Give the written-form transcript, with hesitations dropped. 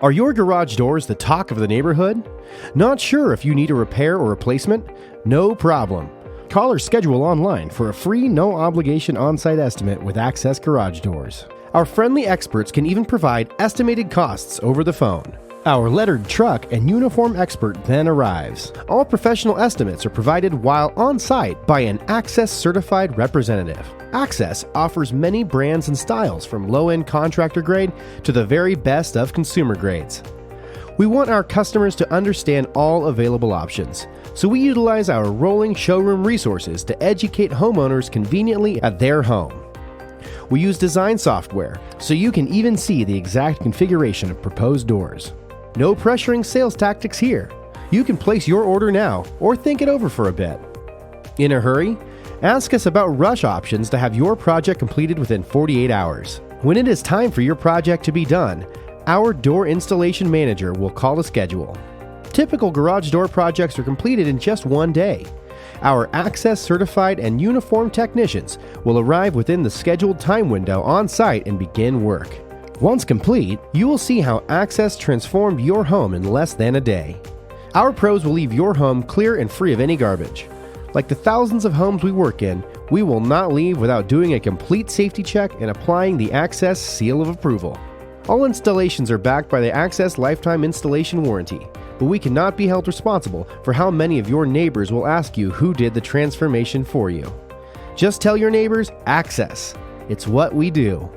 Are your garage doors the talk of the neighborhood? Not sure if you need a repair or replacement? No problem. Call or schedule online for a free, no-obligation on-site estimate with Access Garage Doors. Our friendly experts can even provide estimated costs over the phone. Our lettered truck and uniform expert then arrives. All professional estimates are provided while on-site by an Access certified representative. Access offers many brands and styles from low-end contractor grade to the very best of consumer grades. We want our customers to understand all available options, so we utilize our rolling showroom resources to educate homeowners conveniently at their home. We use design software, so you can even see the exact configuration of proposed doors. No pressuring sales tactics here. You can place your order now or think it over for a bit. In a hurry? Ask us about rush options to have your project completed within 48 hours. When it is time for your project to be done, our door installation manager will call a schedule. Typical garage door projects are completed in just one day. Our Access certified and uniformed technicians will arrive within the scheduled time window on site and begin work. Once complete, you will see how Access transformed your home in less than a day. Our pros will leave your home clear and free of any garbage. Like the thousands of homes we work in, we will not leave without doing a complete safety check and applying the Access seal of approval. All installations are backed by the Access Lifetime Installation Warranty, but we cannot be held responsible for how many of your neighbors will ask you who did the transformation for you. Just tell your neighbors, Access. It's what we do.